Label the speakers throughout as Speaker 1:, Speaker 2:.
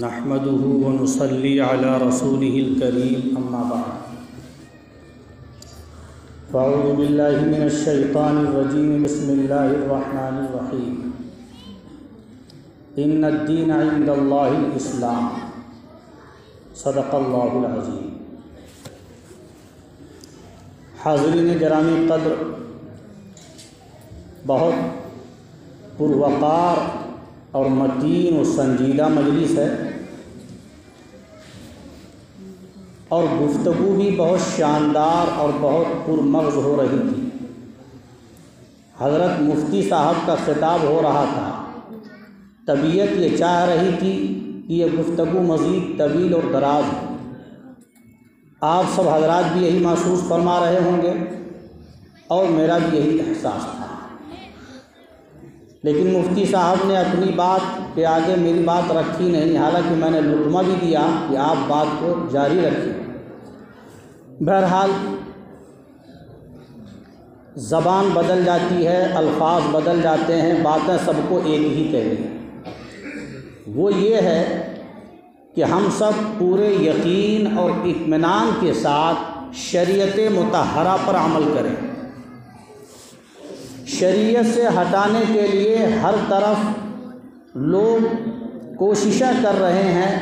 Speaker 1: نحمده ونصلي على رسوله الكريم أما بعد فأعوذ بالله من الشيطان الرجيم بسم الله الرحمن الرحيم إن الدين عند الله الإسلام صدق الله العظيم۔ حاضرین گرامی قدر، بہت پروقار اور متین و سنجیدہ مجلس ہے، اور گفتگو بھی بہت شاندار اور بہت پرمغز ہو رہی تھی۔ حضرت مفتی صاحب کا خطاب ہو رہا تھا، طبیعت یہ چاہ رہی تھی کہ یہ گفتگو مزید طویل اور دراز ہو۔ آپ سب حضرات بھی یہی محسوس فرما رہے ہوں گے اور میرا بھی یہی احساس تھا، لیکن مفتی صاحب نے اپنی بات کے آگے میری بات رکھی نہیں، حالانکہ میں نے لطمہ بھی دیا کہ آپ بات کو جاری رکھیں۔ بہرحال زبان بدل جاتی ہے، الفاظ بدل جاتے ہیں، باتیں سب کو ایک ہی کہنی ہیں۔ وہ یہ ہے کہ ہم سب پورے یقین اور اطمینان کے ساتھ شریعت مطہرہ پر عمل کریں۔ شریعت سے ہٹانے کے لیے ہر طرف لوگ کوششیں کر رہے ہیں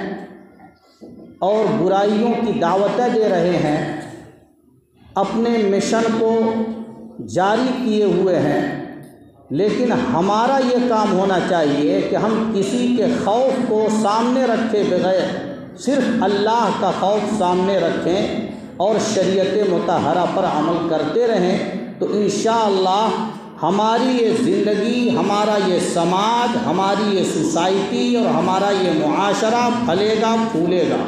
Speaker 1: اور برائیوں کی دعوتیں دے رہے ہیں، اپنے مشن کو جاری کیے ہوئے ہیں، لیکن ہمارا یہ کام ہونا چاہیے کہ ہم کسی کے خوف کو سامنے رکھے بغیر صرف اللہ کا خوف سامنے رکھیں اور شریعت مطہرہ پر عمل کرتے رہیں، تو انشاءاللہ ہماری یہ زندگی، ہمارا یہ سماج، ہماری یہ سوسائٹی اور ہمارا یہ معاشرہ پھلے گا، پھولے گا،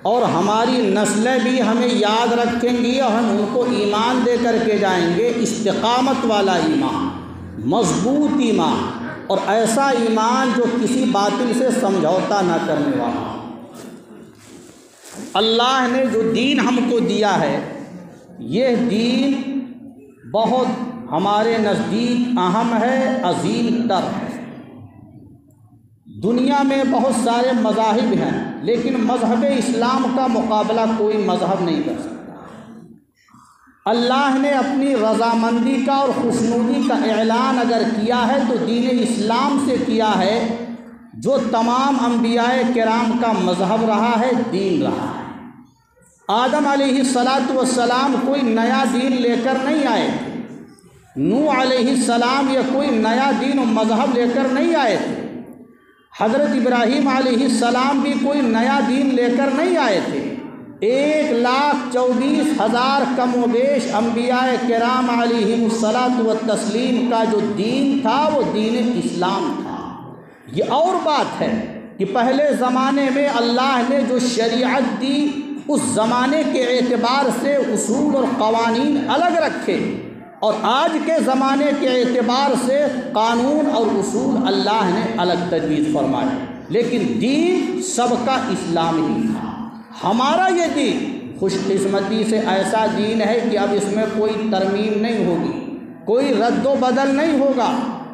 Speaker 1: اور ہماری نسلیں بھی ہمیں یاد رکھیں گی اور ہم ان کو ایمان دے کر کے جائیں گے، استقامت والا ایمان، مضبوط ایمان، اور ایسا ایمان جو کسی باطل سے سمجھوتا نہ کرنے والا۔ اللہ نے جو دین ہم کو دیا ہے، یہ دین بہت ہمارے نزدیک اہم ہے، عظیم تر ہے۔ دنیا میں بہت سارے مذاہب ہیں، لیکن مذہب اسلام کا مقابلہ کوئی مذہب نہیں کر سکتا۔ اللہ نے اپنی رضامندی کا اور خوشنودی کا اعلان اگر کیا ہے تو دین اسلام سے کیا ہے، جو تمام انبیاء کرام کا مذہب رہا ہے، دین رہا ہے۔ آدم علیہ السلام کوئی نیا دین لے کر نہیں آئے تھے، نوح علیہ السلام یہ کوئی نیا دین و مذہب لے کر نہیں آئے تھے، حضرت ابراہیم علیہ السلام بھی کوئی نیا دین لے کر نہیں آئے تھے۔ 1,24,000 کم و بیش انبیاء کرام علیہم الصلاۃ والتسلیم کا جو دین تھا وہ دین اسلام تھا۔ یہ اور بات ہے کہ پہلے زمانے میں اللہ نے جو شریعت دی، اس زمانے کے اعتبار سے اصول اور قوانین الگ رکھے، اور آج کے زمانے کے اعتبار سے قانون اور اصول اللہ نے الگ تجویز فرمائے، لیکن دین سب کا اسلام ہی تھا۔ ہمارا یہ دین خوش قسمتی سے ایسا دین ہے کہ اب اس میں کوئی ترمیم نہیں ہوگی، کوئی رد و بدل نہیں ہوگا،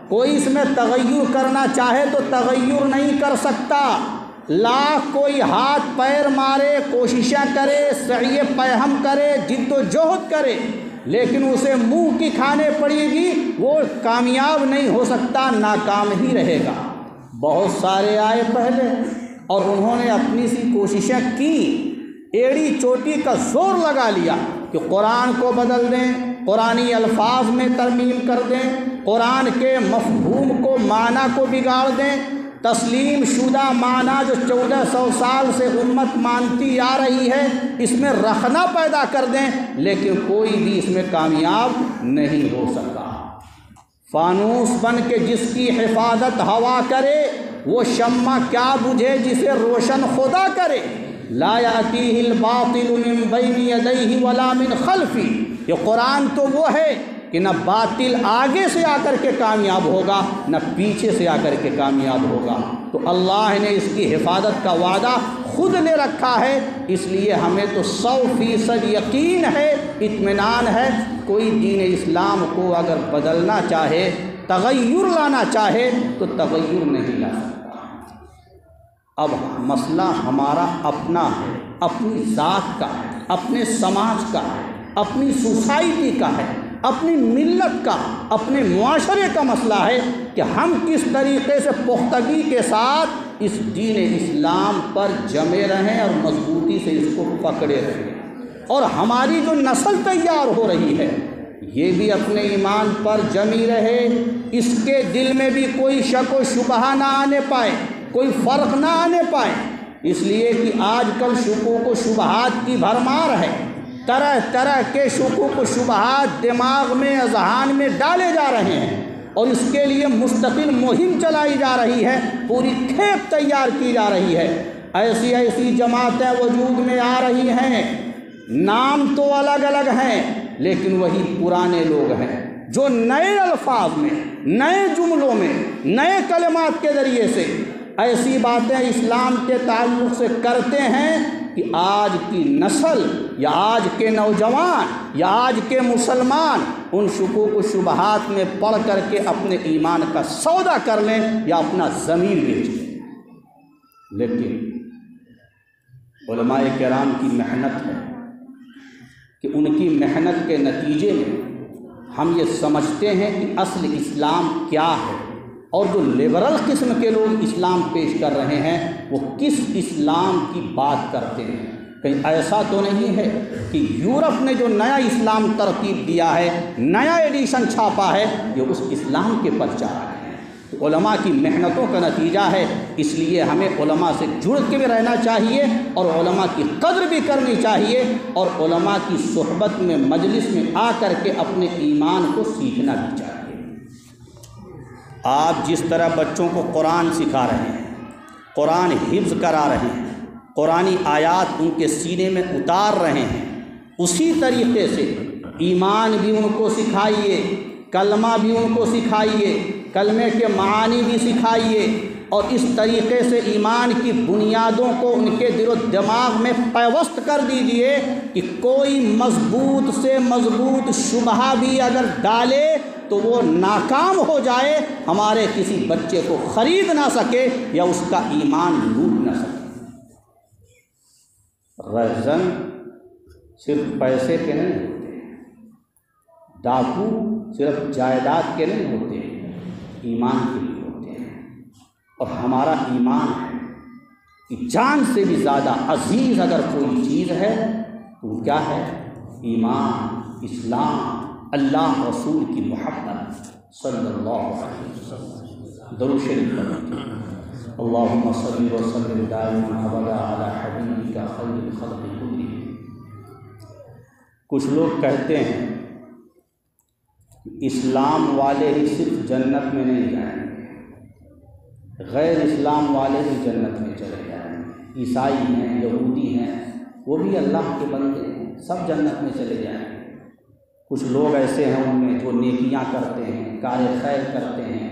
Speaker 1: کوئی اس میں تغیر کرنا چاہے تو تغیر نہیں کر سکتا۔ لاکھ کوئی ہاتھ پیر مارے، کوششیں کرے، سعی پیہم کرے، جد و جہد کرے، لیکن اسے منہ کی کھانے پڑے گی، وہ کامیاب نہیں ہو سکتا، ناکام ہی رہے گا۔ بہت سارے آئے پہلے اور انہوں نے اپنی سی کوششیں کی، ایڑی چوٹی کا زور لگا لیا کہ قرآن کو بدل دیں، قرآنی الفاظ میں ترمیم کر دیں، قرآن کے مفہوم کو، معنی کو بگاڑ دیں، تسلیم شدہ معنی جو 1400 سال سے امت مانتی آ رہی ہے، اس میں رخنہ پیدا کر دیں، لیکن کوئی بھی اس میں کامیاب نہیں ہو سکا۔ فانوس بن کے جس کی حفاظت ہوا کرے، وہ شمع کیا بجھے جسے روشن خدا کرے۔ لا یأتیہ الباطل من بین یدیہ ولا من خلفہ۔ یہ قرآن تو وہ ہے کہ نہ باطل آگے سے آ کر کے کامیاب ہوگا، نہ پیچھے سے آ کر کے کامیاب ہوگا۔ تو اللہ نے اس کی حفاظت کا وعدہ خود لے رکھا ہے، اس لیے ہمیں تو 100% یقین ہے، اطمینان ہے، کوئی دین اسلام کو اگر بدلنا چاہے، تغیر لانا چاہے تو تغیر نہیں لا سکتا۔ اب مسئلہ ہمارا اپنا ہے، اپنی ذات کا ہے، اپنے سماج کا ہے، اپنی سوسائٹی کا ہے، اپنی ملت کا، اپنے معاشرے کا مسئلہ ہے کہ ہم کس طریقے سے پختگی کے ساتھ اس دین اسلام پر جمے رہیں اور مضبوطی سے اس کو پکڑے رہیں، اور ہماری جو نسل تیار ہو رہی ہے یہ بھی اپنے ایمان پر جمی رہے، اس کے دل میں بھی کوئی شک و شبہہ نہ آنے پائے، کوئی فرق نہ آنے پائے، اس لیے کہ آج کل شکوک و شبہات کی بھرمار ہے، طرح طرح کے شکوک و شبہات دماغ میں، اذہان میں ڈالے جا رہے ہیں، اور اس کے لیے مستقل مہم چلائی جا رہی ہے، پوری کھیپ تیار کی جا رہی ہے، ایسی ایسی جماعتیں وجود میں آ رہی ہیں، نام تو الگ الگ ہیں لیکن وہی پرانے لوگ ہیں جو نئے الفاظ میں، نئے جملوں میں، نئے کلمات کے ذریعے سے ایسی باتیں اسلام کے تعلق سے کرتے ہیں کہ آج کی نسل یا آج کے نوجوان یا آج کے مسلمان ان شکوک و شبہات میں پڑھ کر کے اپنے ایمان کا سودا کر لیں یا اپنا ضمیر بیچ لیں۔ لیکن علماء کرام کی محنت ہے کہ ان کی محنت کے نتیجے میں ہم یہ سمجھتے ہیں کہ اصل اسلام کیا ہے، اور جو لبرل قسم کے لوگ اسلام پیش کر رہے ہیں وہ کس اسلام کی بات کرتے ہیں۔ کہیں ایسا تو نہیں ہے کہ یورپ نے جو نیا اسلام ترتیب دیا ہے، نیا ایڈیشن چھاپا ہے، یہ اس اسلام کے پرچار ہے۔ تو علماء کی محنتوں کا نتیجہ ہے، اس لیے ہمیں علماء سے جڑ کے بھی رہنا چاہیے اور علماء کی قدر بھی کرنی چاہیے، اور علماء کی صحبت میں، مجلس میں آ کر کے اپنے ایمان کو سیکھنا بھی چاہیے۔ آپ جس طرح بچوں کو قرآن سکھا رہے ہیں، قرآن حفظ کرا رہے ہیں، قرآنی آیات ان کے سینے میں اتار رہے ہیں، اسی طریقے سے ایمان بھی ان کو سکھائیے، کلمہ بھی ان کو سکھائیے، کلمے کے معانی بھی سکھائیے، اور اس طریقے سے ایمان کی بنیادوں کو ان کے دل و دماغ میں پیوست کر دیجئے کہ کوئی مضبوط سے مضبوط شبہہ بھی اگر ڈالے تو وہ ناکام ہو جائے، ہمارے کسی بچے کو خرید نہ سکے یا اس کا ایمان لوٹ نہ سکے۔ رہزن صرف پیسے کے نہیں ہوتے، ڈاکو صرف جائیداد کے نہیں ہوتے، ایمان کے لیے ہوتے ہیں، اور ہمارا ایمان ہے کہ جان سے بھی زیادہ عزیز اگر کوئی چیز ہے تو کیا ہے؟ ایمان، اسلام، اللہ رسول کی محبت صلی اللہ علیہ وسلم۔ درود شریف پڑھیں۔ اللہم صل وسلم دائما ابدا علی حبیبک خیر الخلق کلہم۔ کچھ لوگ کہتے ہیں اسلام والے ہی صرف جنت میں نہیں جائیں گے، غیر اسلام والے بھی جنت میں چلے جائیں گے، عیسائی ہیں، یہودی ہیں، وہ بھی اللہ کے بندے ہیں، سب جنت میں چلے جائیں گے۔ کچھ لوگ ایسے ہیں ان میں جو نیکیاں کرتے ہیں، کار خیر کرتے ہیں،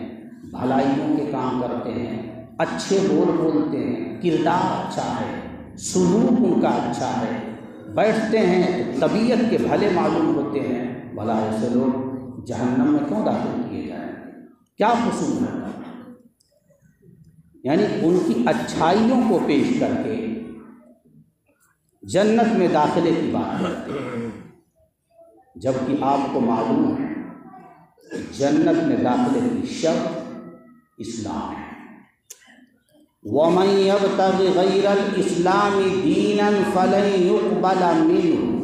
Speaker 1: بھلائیوں کے کام کرتے ہیں، اچھے بول بولتے ہیں، کردار اچھا ہے، سلوک ان کا اچھا ہے، بیٹھتے ہیں طبیعت کے بھلے معلوم ہوتے ہیں، بھلا ایسے لوگ جہنم میں کیوں داخل کیے جائیں؟ کیا قصور ہے؟ یعنی ان کی اچھائیوں کو پیش کر کے جنت میں داخلے کی بات کرتے ہیں، جبکہ آپ کو معلوم ہے جنت میں داخلے کی شرط اسلام ہے۔ وَمَن يَبْتَغِ غَيْرَ الْإِسْلَامِ دِينًا فَلَن يُقْبَلَ مِنْهُ۔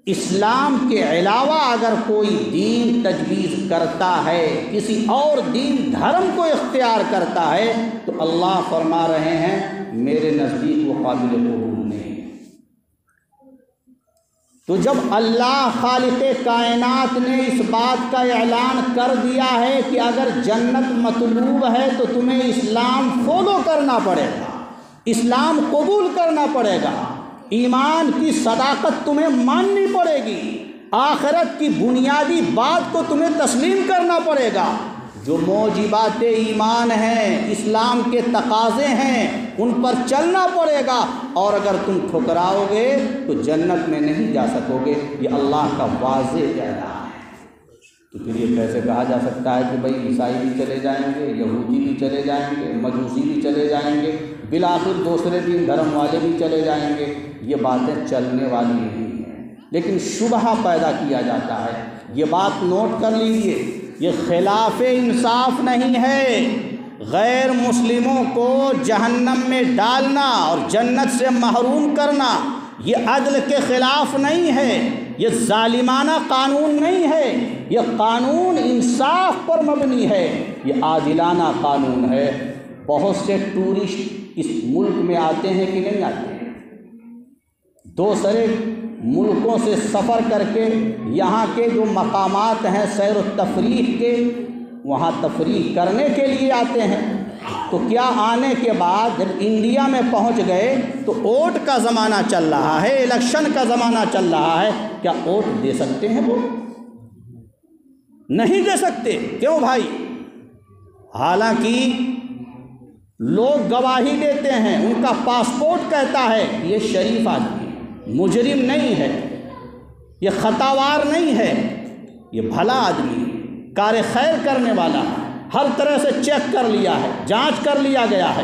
Speaker 1: اسلام کے علاوہ اگر کوئی دین تجویز کرتا ہے، کسی اور دین دھرم کو اختیار کرتا ہے، تو اللہ فرما رہے ہیں میرے نزدیک وہ قابل قبول نہیں۔ تو جب اللہ خالق کائنات نے اس بات کا اعلان کر دیا ہے کہ اگر جنت مطلوب ہے تو تمہیں اسلام فالو کرنا پڑے گا، اسلام قبول کرنا پڑے گا، ایمان کی صداقت تمہیں ماننی پڑے گی، آخرت کی بنیادی بات کو تمہیں تسلیم کرنا پڑے گا، جو موجبات ایمان ہیں، اسلام کے تقاضے ہیں، ان پر چلنا پڑے گا، اور اگر تم ٹھکراؤ گے تو جنت میں نہیں جا سکو گے۔ یہ اللہ کا واضح اعلان ہے۔ تو پھر یہ کیسے کہا جا سکتا ہے کہ بھئی عیسائی بھی چلے جائیں گے، یہودی بھی چلے جائیں گے، مجوسی بھی چلے جائیں گے، بالآخر دوسرے دین دھرم والے بھی چلے جائیں گے؟ یہ باتیں چلنے والی نہیں ہیں، لیکن شبہہ پیدا کیا جاتا ہے۔ یہ بات نوٹ کر لیجئے، یہ خلاف انصاف نہیں ہے۔ غیر مسلموں کو جہنم میں ڈالنا اور جنت سے محروم کرنا یہ عدل کے خلاف نہیں ہے، یہ ظالمانہ قانون نہیں ہے، یہ قانون انصاف پر مبنی ہے، یہ عادلانہ قانون ہے۔ بہت سے ٹورسٹ اس ملک میں آتے ہیں کہ نہیں آتے ہیں؟ دوسرے ملکوں سے سفر کر کے یہاں کے جو مقامات ہیں سیر و تفریح کے، وہاں تفریح کرنے کے لیے آتے ہیں۔ تو کیا آنے کے بعد جب انڈیا میں پہنچ گئے تو ووٹ کا زمانہ چل رہا ہے، الیکشن کا زمانہ چل رہا ہے، کیا ووٹ دے سکتے ہیں؟ وہ نہیں دے سکتے۔ کیوں بھائی؟ حالانکہ لوگ گواہی دیتے ہیں، ان کا پاسپورٹ کہتا ہے یہ شریف آدمی ہے، مجرم نہیں ہے، یہ خطاوار نہیں ہے، یہ بھلا آدمی ہے، کار خیر کرنے والا ہے، ہر طرح سے چیک کر لیا ہے، جانچ کر لیا گیا ہے،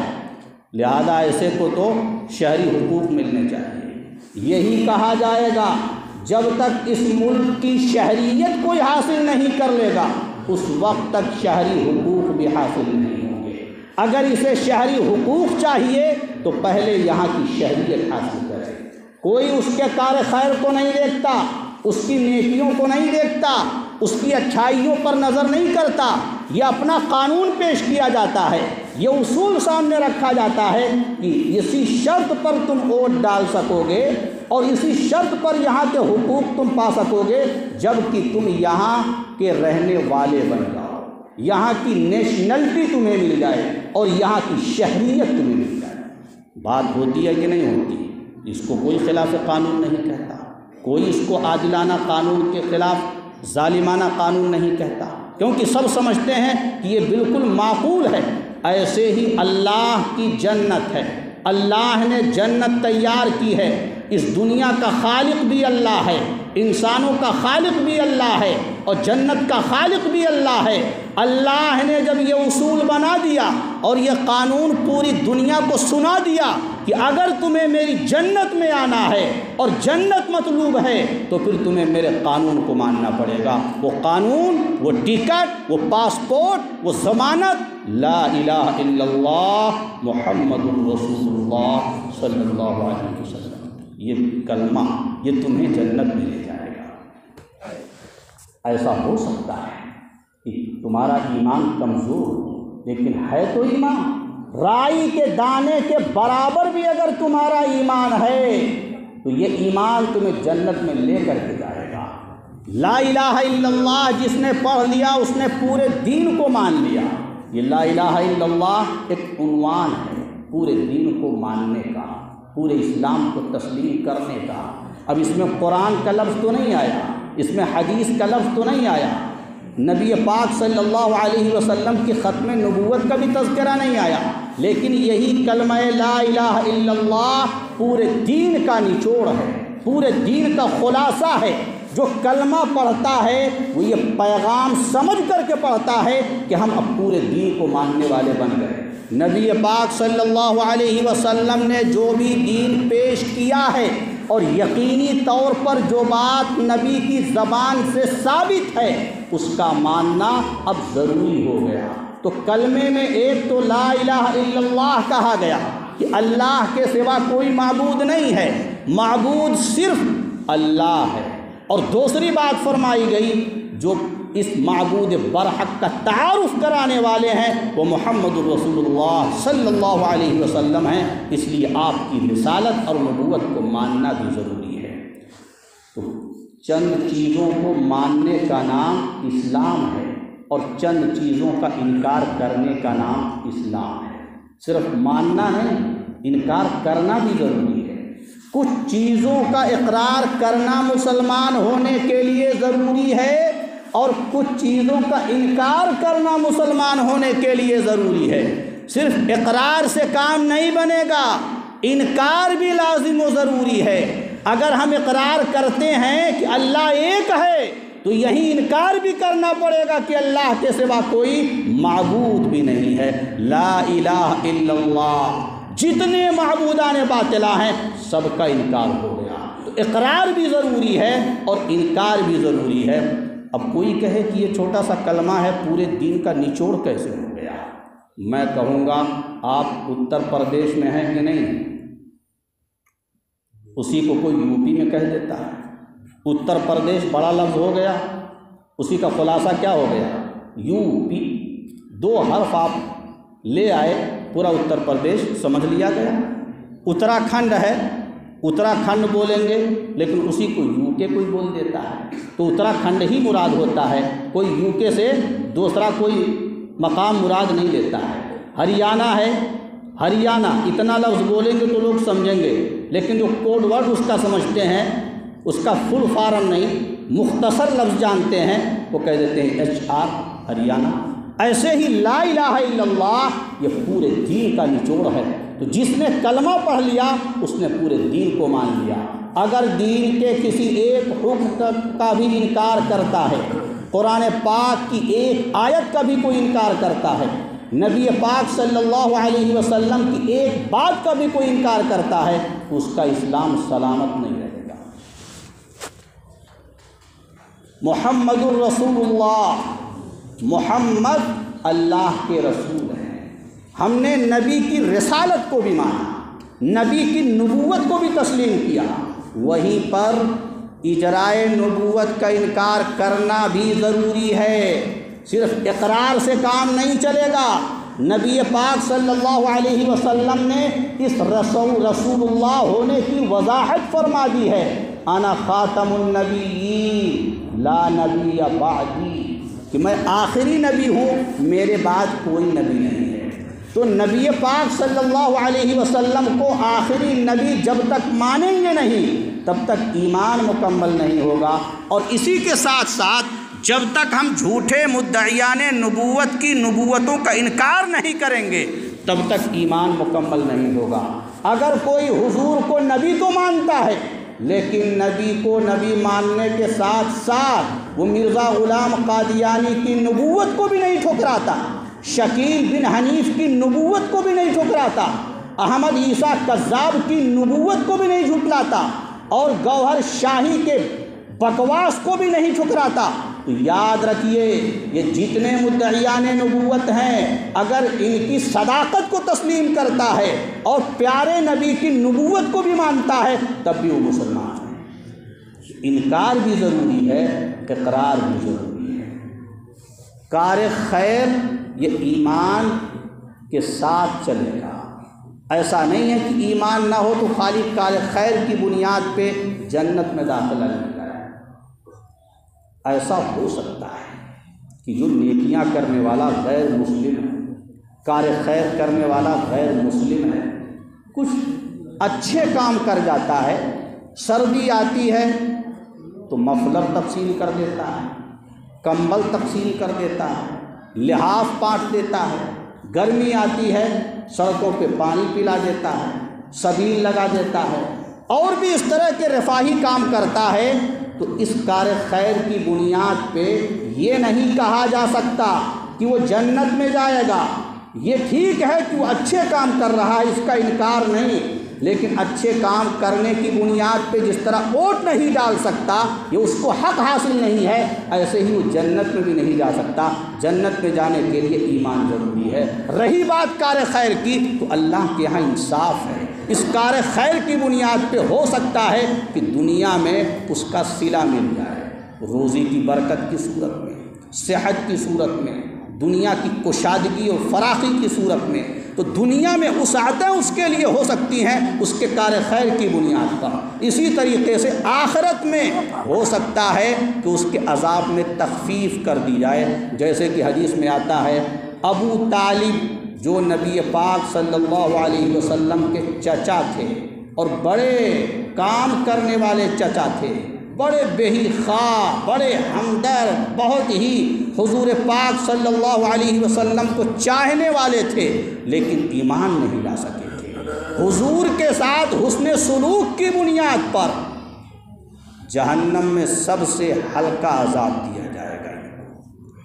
Speaker 1: لہذا ایسے کو تو شہری حقوق ملنے چاہیے۔ یہی کہا جائے گا جب تک اس ملک کی شہریت کوئی حاصل نہیں کر لے گا اس وقت تک شہری حقوق بھی حاصل نہیں ہوں گے۔ اگر اسے شہری حقوق چاہیے تو پہلے یہاں کی شہریت حاصل کرے۔ کوئی اس کے کار خیر کو نہیں دیکھتا، اس کی نیکیوں کو نہیں دیکھتا، اس کی اچھائیوں پر نظر نہیں کرتا، یہ اپنا قانون پیش کیا جاتا ہے، یہ اصول سامنے رکھا جاتا ہے کہ اسی شرط پر تم ووٹ ڈال سکو گے اور اسی شرط پر یہاں کے حقوق تم پا سکو گے جب کہ تم یہاں کے رہنے والے بن جاؤ، یہاں کی نیشنلٹی تمہیں مل جائے اور یہاں کی شہریت تمہیں مل جائے۔ بات ہوتی ہے کہ نہیں ہوتی؟ اس کو کوئی خلاف قانون نہیں کہتا، کوئی اس کو عادلانہ قانون کے خلاف ظالمانہ قانون نہیں کہتا، کیونکہ سب سمجھتے ہیں کہ یہ بالکل معقول ہے۔ ایسے ہی اللہ کی جنت ہے، اللہ نے جنت تیار کی ہے، اس دنیا کا خالق بھی اللہ ہے، انسانوں کا خالق بھی اللہ ہے اور جنت کا خالق بھی اللہ ہے۔ اللہ نے جب یہ اصول بنا دیا اور یہ قانون پوری دنیا کو سنا دیا کہ اگر تمہیں میری جنت میں آنا ہے اور جنت مطلوب ہے تو پھر تمہیں میرے قانون کو ماننا پڑے گا۔ وہ قانون، وہ ٹکٹ، وہ پاسپورٹ، وہ ضمانت لا الہ الا اللہ محمد رسول اللہ صلی اللہ علیہ وسلم، یہ کلمہ یہ تمہیں جنت میں لے جائے گا۔ ایسا ہو سکتا ہے کہ تمہارا ایمان کمزور ہو، لیکن ہے تو ایمان، رائی کے دانے کے برابر بھی اگر تمہارا ایمان ہے تو یہ ایمان تمہیں جنت میں لے کر کے جائے گا۔ لا الہ الا اللہ جس نے پڑھ لیا اس نے پورے دین کو مان لیا۔ یہ لا الہ الا اللہ ایک عنوان ہے پورے دین کو ماننے کا، پورے اسلام کو تسلیم کرنے کا۔ اب اس میں قرآن کا لفظ تو نہیں آیا، اس میں حدیث کا لفظ تو نہیں آیا، نبی پاک صلی اللہ علیہ وسلم کی ختم نبوت کا بھی تذکرہ نہیں آیا، لیکن یہی کلمہ لا الہ الا اللہ پورے دین کا نچوڑ ہے، پورے دین کا خلاصہ ہے۔ جو کلمہ پڑھتا ہے وہ یہ پیغام سمجھ کر کے پڑھتا ہے کہ ہم اب پورے دین کو ماننے والے بن گئے۔ نبی پاک صلی اللہ علیہ وسلم نے جو بھی دین پیش کیا ہے اور یقینی طور پر جو بات نبی کی زبان سے ثابت ہے اس کا ماننا اب ضروری ہو گیا۔ تو کلمے میں ایک تو لا الہ الا اللہ کہا گیا کہ اللہ کے سوا کوئی معبود نہیں ہے، معبود صرف اللہ ہے، اور دوسری بات فرمائی گئی جو اس معبود برحق کا تعارف کرانے والے ہیں وہ محمد الرسول اللہ صلی اللہ علیہ وسلم ہیں، اس لیے آپ کی رسالت اور نبوت کو ماننا بھی ضروری ہے۔ تو چند چیزوں کو ماننے کا نام اسلام ہے اور چند چیزوں کا انکار کرنے کا نام اسلام ہے۔ صرف ماننا نہیں، انکار کرنا بھی ضروری ہے۔ کچھ چیزوں کا اقرار کرنا مسلمان ہونے کے لیے ضروری ہے اور کچھ چیزوں کا انکار کرنا مسلمان ہونے کے لیے ضروری ہے۔ صرف اقرار سے کام نہیں بنے گا، انکار بھی لازم و ضروری ہے۔ اگر ہم اقرار کرتے ہیں کہ اللہ ایک ہے تو یہی انکار بھی کرنا پڑے گا کہ اللہ کے سوا کوئی معبود بھی نہیں ہے۔ لا الہ الا اللہ، جتنے معبودان باطلہ ہیں سب کا انکار ہو گیا۔ تو اقرار بھی ضروری ہے اور انکار بھی ضروری ہے۔ اب کوئی کہے کہ یہ چھوٹا سا کلمہ ہے، پورے دین کا نچوڑ کیسے ہو گیا؟ میں کہوں گا آپ اتر پردیش میں ہیں کہ نہیں؟ اسی کو کوئی یو پی میں کہہ دیتا ہے، اتر پردیش بڑا لفظ ہو گیا، اسی کا خلاصہ کیا ہو گیا؟ U P. 2 حرف آپ لے آئے، پورا اتر پردیش سمجھ لیا گیا۔ اتراکھنڈ ہے، اتراکھنڈ بولیں گے لیکن اسی کو یو کے کوئی بول دیتا ہے، تو اتراکھنڈ ہی مراد ہوتا ہے، کوئی یو کے سے دوسرا کوئی مقام مراد نہیں لیتا ہے۔ ہریانہ ہے، ہریانہ اتنا لفظ بولیں گے تو لوگ سمجھیں گے، لیکن جو کوڈ ورڈ اس کا سمجھتے ہیں، اس کا فل فارم نہیں، مختصر لفظ جانتے ہیں، وہ کہہ دیتے ہیں HR ہریانہ۔ ایسے ہی لا الہ الا اللہ یہ پورے دین کا نچوڑ ہے۔ تو جس نے کلمہ پڑھ لیا اس نے پورے دین کو مان لیا۔ اگر دین کے کسی ایک حکم کا بھی انکار کرتا ہے، قرآن پاک کی ایک آیت کا بھی کوئی انکار کرتا ہے، نبی پاک صلی اللہ علیہ وسلم کی ایک بات کا بھی کوئی انکار کرتا ہے، تو اس کا اسلام سلامت نہیں رہے گا۔ محمد الرسول اللہ، محمد اللہ کے رسول ہیں۔ ہم نے نبی کی رسالت کو بھی مانا، نبی کی نبوت کو بھی تسلیم کیا، وہیں پر اجرائے نبوت کا انکار کرنا بھی ضروری ہے۔ صرف اقرار سے کام نہیں چلے گا۔ نبی پاک صلی اللہ علیہ وسلم نے اس رسول اللہ ہونے کی وضاحت فرما دی ہے، انا خاتم النبیین لا نبی بعدی، کہ میں آخری نبی ہوں، میرے بعد کوئی نبی نہیں ہے۔ تو نبی پاک صلی اللہ علیہ وسلم کو آخری نبی جب تک مانیں گے نہیں تب تک ایمان مکمل نہیں ہوگا، اور اسی کے ساتھ ساتھ جب تک ہم جھوٹے مدعیان نبوت کی نبوتوں کا انکار نہیں کریں گے تب تک ایمان مکمل نہیں ہوگا۔ اگر کوئی حضور کو نبی تو مانتا ہے لیکن نبی کو نبی ماننے کے ساتھ ساتھ وہ مرزا غلام قادیانی کی نبوت کو بھی نہیں ٹھکراتا، شکیل بن حنیف کی نبوت کو بھی نہیں ٹھکراتا، احمد عیسیٰ کذاب کی نبوت کو بھی نہیں جھٹلاتا، اور گوہر شاہی کے بکواس کو بھی نہیں ٹھکراتا، تو یاد رکھیے یہ جتنے مدعیان نبوت ہیں اگر ان کی صداقت کو تسلیم کرتا ہے اور پیارے نبی کی نبوت کو بھی مانتا ہے تب بھی وہ مسلمان ہے۔ انکار بھی ضروری ہے، اقرار بھی ضروری ہے۔ کار خیر یہ ایمان کے ساتھ چلے گا، ایسا نہیں ہے کہ ایمان نہ ہو تو خالی کار خیر کی بنیاد پہ جنت میں داخلہ نہیں کرے۔ ایسا ہو سکتا ہے کہ جو نیکیاں کرنے والا غیر مسلم ہے، کار خیر کرنے والا غیر مسلم ہے، کچھ اچھے کام کر جاتا ہے، سردی آتی ہے تو مفلر تقسیم کر دیتا ہے، کمبل تقسیم کر دیتا ہے، لحاف بانٹ دیتا ہے، گرمی آتی ہے سڑکوں پہ پانی پلا دیتا ہے، سبیل لگا دیتا ہے، اور بھی اس طرح کے رفاہی کام کرتا ہے، تو اس کار خیر کی بنیاد پہ یہ نہیں کہا جا سکتا کہ وہ جنت میں جائے گا۔ یہ ٹھیک ہے کہ وہ اچھے کام کر رہا ہے، اس کا انکار نہیں، لیکن اچھے کام کرنے کی بنیاد پہ جس طرح ووٹ نہیں ڈال سکتا، یہ اس کو حق حاصل نہیں ہے، ایسے ہی وہ جنت میں بھی نہیں جا سکتا۔ جنت میں جانے کے لیے ایمان ضروری ہے۔ رہی بات کار خیر کی تو اللہ کے یہاں انصاف ہے، اس کار خیر کی بنیاد پہ ہو سکتا ہے کہ دنیا میں اس کا صلہ مل جائے، روزی کی برکت کی صورت میں، صحت کی صورت میں، دنیا کی کشادگی اور فراخی کی صورت میں، تو دنیا میں وسعتیں اس کے لیے ہو سکتی ہیں اس کے کار خیر کی بنیاد پر۔ اسی طریقے سے آخرت میں ہو سکتا ہے کہ اس کے عذاب میں تخفیف کر دی جائے، جیسے کہ حدیث میں آتا ہے ابو طالب جو نبی پاک صلی اللہ علیہ وسلم کے چچا تھے اور بڑے کام کرنے والے چچا تھے، بڑے بہی خواہ، بڑے ہمدرد، بہت ہی حضور پاک صلی اللہ علیہ وسلم کو چاہنے والے تھے، لیکن ایمان نہیں لا سکے تھے۔ حضور کے ساتھ حسن سلوک کی بنیاد پر جہنم میں سب سے ہلکا عذاب دیا جائے گا۔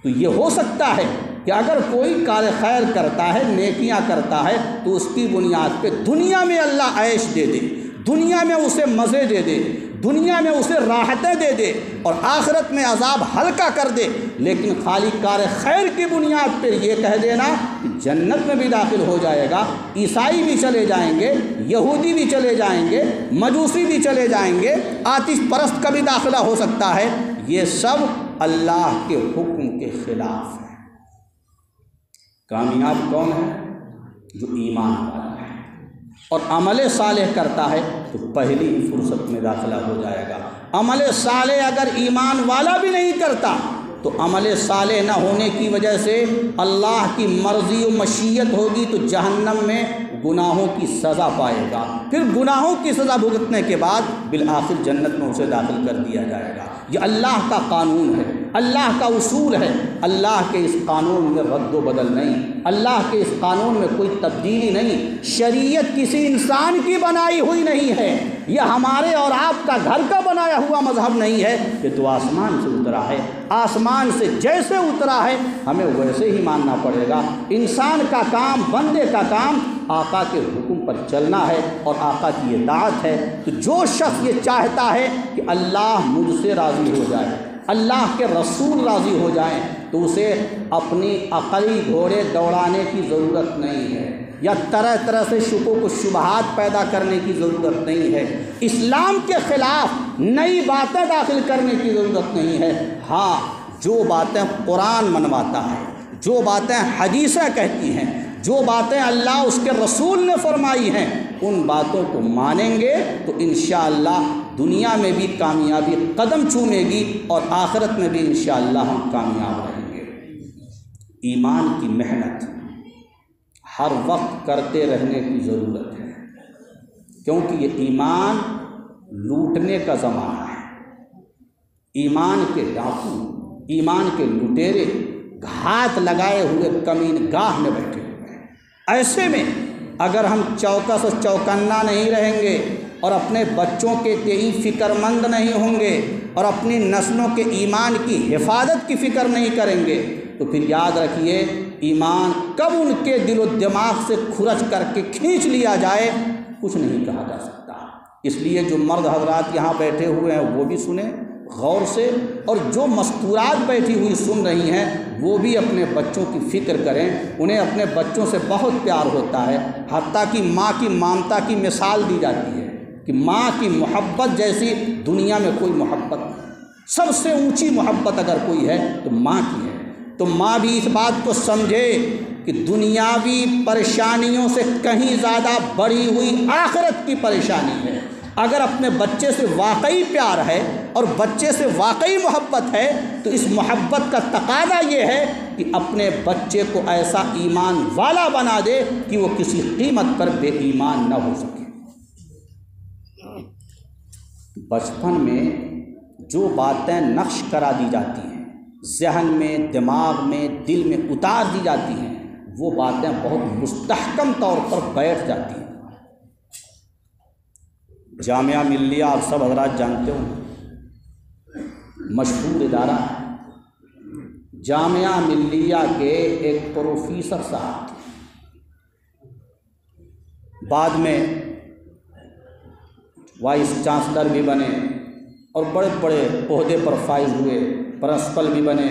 Speaker 1: تو یہ ہو سکتا ہے کہ اگر کوئی کار خیر کرتا ہے، نیکیاں کرتا ہے، تو اس کی بنیاد پہ دنیا میں اللہ عیش دے دے، دنیا میں اسے مزے دے دے، دنیا میں اسے راحتیں دے دے، اور آخرت میں عذاب ہلکا کر دے۔ لیکن خالی کار خیر کی بنیاد پر یہ کہہ دینا کہ جنت میں بھی داخل ہو جائے گا، عیسائی بھی چلے جائیں گے، یہودی بھی چلے جائیں گے، مجوسی بھی چلے جائیں گے، آتش پرست کا بھی داخلہ ہو سکتا ہے، یہ سب اللہ کے حکم کے خلاف ہے۔ کامیاب کون ہے؟ جو ایمان والا ہے اور عمل صالح کرتا ہے تو پہلی فرصت میں داخلہ ہو جائے گا۔ عمل صالح اگر ایمان والا بھی نہیں کرتا تو عمل صالح نہ ہونے کی وجہ سے اللہ کی مرضی و مشیت ہوگی تو جہنم میں گناہوں کی سزا پائے گا، پھر گناہوں کی سزا بھگتنے کے بعد بالآخر جنت میں اسے داخل کر دیا جائے گا۔ یہ اللہ کا قانون ہے، اللہ کا اصول ہے، اللہ کے اس قانون میں رد و بدل نہیں، اللہ کے اس قانون میں کوئی تبدیلی نہیں۔ شریعت کسی انسان کی بنائی ہوئی نہیں ہے، یہ ہمارے اور آپ کا گھر کا بنایا ہوا مذہب نہیں ہے، یہ تو آسمان سے اترا ہے، آسمان سے جیسے اترا ہے ہمیں ویسے ہی ماننا پڑے گا۔ انسان کا کام، بندے کا کام آقا کے حکم پر چلنا ہے اور آقا کی اطاعت ہے۔ تو جو شخص یہ چاہتا ہے کہ اللہ مجھ سے راضی ہو جائے، اللہ کے رسول راضی ہو جائیں، تو اسے اپنی عقلی گھوڑے دوڑانے کی ضرورت نہیں ہے، یا طرح طرح سے شکوک و شبہات پیدا کرنے کی ضرورت نہیں ہے، اسلام کے خلاف نئی باتیں داخل کرنے کی ضرورت نہیں ہے۔ ہاں، جو باتیں قرآن منواتا ہے، جو باتیں حدیثیں کہتی ہیں، جو باتیں اللہ اس کے رسول نے فرمائی ہیں، ان باتوں کو مانیں گے تو انشاءاللہ دنیا میں بھی کامیابی قدم چومے گی اور آخرت میں بھی انشاءاللہ ہم کامیاب رہیں گے۔ ایمان کی محنت ہر وقت کرتے رہنے کی ضرورت ہے، کیونکہ یہ ایمان لوٹنے کا زمانہ ہے۔ ایمان کے ڈاکو، ایمان کے لٹیرے گھات لگائے ہوئے کمین گاہ میں بیٹھے ہوئے ہیں۔ ایسے میں اگر ہم چوکا سے چوکنا نہیں رہیں گے اور اپنے بچوں کے تئیں فکر مند نہیں ہوں گے اور اپنی نسلوں کے ایمان کی حفاظت کی فکر نہیں کریں گے تو پھر یاد رکھیے ایمان کب ان کے دل و دماغ سے کھرچ کر کے کھینچ لیا جائے کچھ نہیں کہا جا سکتا۔ اس لیے جو مرد حضرات یہاں بیٹھے ہوئے ہیں وہ بھی سنیں غور سے، اور جو مستورات بیٹھی ہوئی سن رہی ہیں وہ بھی اپنے بچوں کی فکر کریں۔ انہیں اپنے بچوں سے بہت پیار ہوتا ہے، حتیٰ کہ ماں کی ممتا کی مثال دی جاتی ہے کہ ماں کی محبت جیسی دنیا میں کوئی محبت نہیں، سب سے اونچی محبت اگر کوئی ہے تو ماں کی ہے۔ تو ماں بھی اس بات کو سمجھے کہ دنیاوی پریشانیوں سے کہیں زیادہ بڑھی ہوئی آخرت کی پریشانی ہے۔ اگر اپنے بچے سے واقعی پیار ہے اور بچے سے واقعی محبت ہے تو اس محبت کا تقاضا یہ ہے کہ اپنے بچے کو ایسا ایمان والا بنا دے کہ وہ کسی قیمت پر بے ایمان نہ ہو سکے۔ بچپن میں جو باتیں نقش کرا دی جاتی ہیں، ذہن میں، دماغ میں، دل میں اتار دی جاتی ہیں، وہ باتیں بہت مستحکم طور پر بیٹھ جاتی ہیں۔ جامعہ ملیہ آپ سب حضرات جانتے ہو، مشہور ادارہ۔ جامعہ ملیہ کے ایک پروفیسر صاحب تھے، بعد میں وائس چانسلر بھی بنے اور بڑے بڑے عہدے پر فائز ہوئے، پرنسپل بھی بنے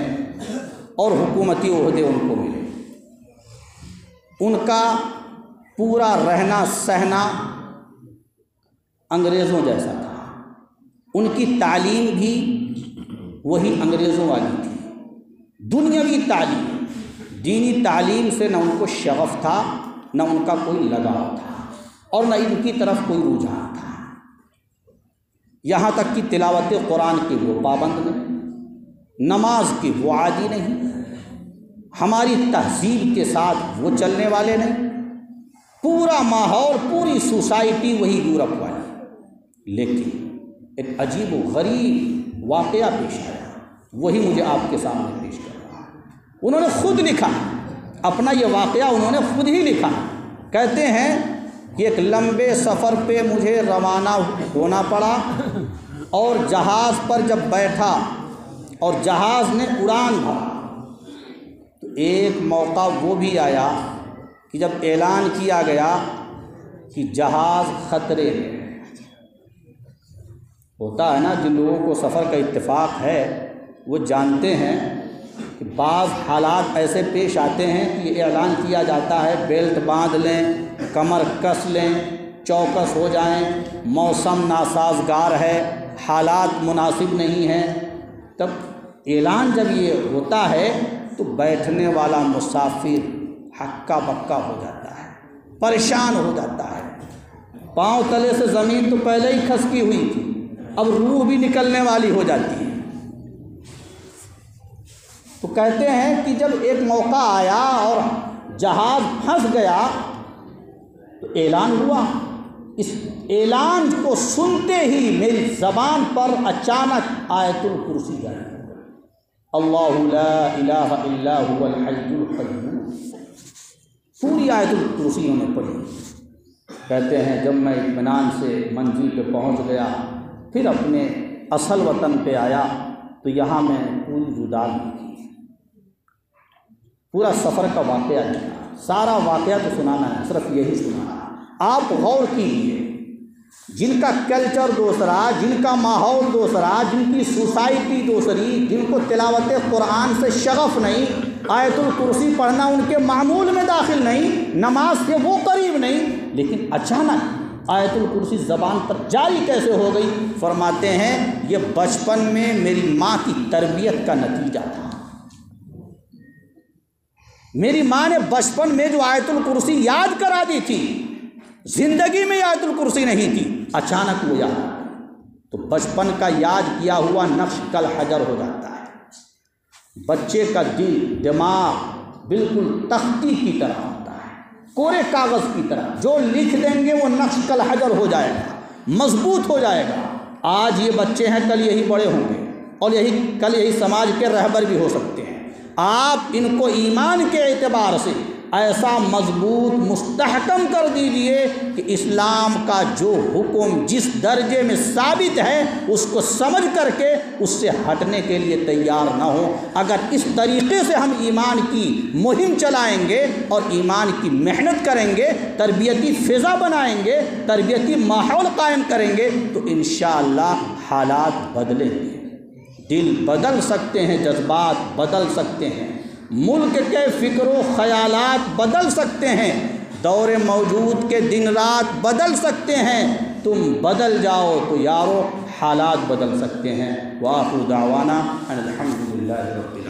Speaker 1: اور حکومتی عہدے ان کو ملے۔ ان کا پورا رہنا سہنا انگریزوں جیسا تھا، ان کی تعلیم بھی وہی انگریزوں والی تھی، دنیاوی تعلیم، دینی تعلیم سے نہ ان کو شغف تھا، نہ ان کا کوئی لگاؤ تھا اور نہ ان کی طرف کوئی رجحان تھا۔ یہاں تک کہ تلاوت قرآن کے وہ پابند نہیں، نماز کے وہ عادی نہیں، ہماری تہذیب کے ساتھ وہ چلنے والے نہیں، پورا ماحول، پوری سوسائٹی وہی یورپ والی۔ لیکن ایک عجیب و غریب واقعہ پیش آیا، وہی مجھے آپ کے سامنے پیش کر رہا ہے۔ انہوں نے خود لکھا اپنا یہ واقعہ، انہوں نے خود ہی لکھا۔ کہتے ہیں کہ ایک لمبے سفر پہ مجھے روانہ ہونا پڑا اور جہاز پر جب بیٹھا اور جہاز نے اڑان بھرا تو ایک موقع وہ بھی آیا کہ جب اعلان کیا گیا کہ جہاز خطرے میں ہوتا ہے نا، جن لوگوں کو سفر کا اتفاق ہے وہ جانتے ہیں کہ بعض حالات ایسے پیش آتے ہیں کہ یہ اعلان کیا جاتا ہے بیلٹ باندھ لیں، کمر کس لیں، چوکس ہو جائیں، موسم ناسازگار ہے، حالات مناسب نہیں ہیں۔ تب اعلان جب یہ ہوتا ہے تو بیٹھنے والا مسافر ہکا بکا ہو جاتا ہے، پریشان ہو جاتا ہے۔ پاؤں تلے سے زمین تو پہلے ہی کھسکی ہوئی تھی، اب روح بھی نکلنے والی ہو جاتی ہے۔ تو کہتے ہیں کہ جب ایک موقع آیا اور جہاز پھنس گیا تو اعلان ہوا۔ اس اعلان کو سنتے ہی میری زبان پر اچانک آیت الکرسی جاری ہو گئی، اللہ لا الہ الا هو الحی القیوم، پوری آیت الکرسی انہوں نے پڑھی۔ کہتے ہیں جب میں اطمینان سے منزل پہ پہنچ گیا، پھر اپنے اصل وطن پہ آیا تو یہاں میں پوری جدال کی، پورا سفر کا واقعہ لکھا، سارا واقعہ تو سنانا ہے، صرف یہی سنانا ہے۔ آپ غور کیجیے، جن کا کلچر دوسرا، جن کا ماحول دوسرا، جن کی سوسائٹی دوسری، جن کو تلاوت قرآن سے شغف نہیں، آیت الکرسی پڑھنا ان کے معمول میں داخل نہیں، نماز سے وہ قریب نہیں، لیکن اچانک آیت الکرسی زبان پر جاری کیسے ہو گئی؟ فرماتے ہیں یہ بچپن میں میری ماں کی تربیت کا نتیجہ تھا۔ میری ماں نے بچپن میں جو آیت الکرسی یاد کرا دی تھی، زندگی میں آیت الکرسی نہیں تھی، اچانک وہ یاد، تو بچپن کا یاد کیا ہوا نقش کل حجر ہو جاتا ہے۔ بچے کا دل دماغ بالکل تختی کی طرح ہوتا ہے، کورے کاغذ کی طرح، جو لکھ دیں گے وہ نقش کل حجر ہو جائے گا، مضبوط ہو جائے گا۔ آج یہ بچے ہیں، کل یہی بڑے ہوں گے اور کل یہی سماج کے رہبر بھی ہو سکتے ہیں۔ آپ ان کو ایمان کے اعتبار سے ایسا مضبوط مستحکم کر دیجئے کہ اسلام کا جو حکم جس درجے میں ثابت ہے اس کو سمجھ کر کے اس سے ہٹنے کے لیے تیار نہ ہو۔ اگر اس طریقے سے ہم ایمان کی مہم چلائیں گے اور ایمان کی محنت کریں گے، تربیتی فضا بنائیں گے، تربیتی ماحول قائم کریں گے تو انشاءاللہ حالات بدلیں گے، دل بدل سکتے ہیں، جذبات بدل سکتے ہیں، ملک کے فکر و خیالات بدل سکتے ہیں، دور موجود کے دن رات بدل سکتے ہیں۔ تم بدل جاؤ تو یارو حالات بدل سکتے ہیں۔ وآخر دعوانا ان الحمد للہ رب العالمین۔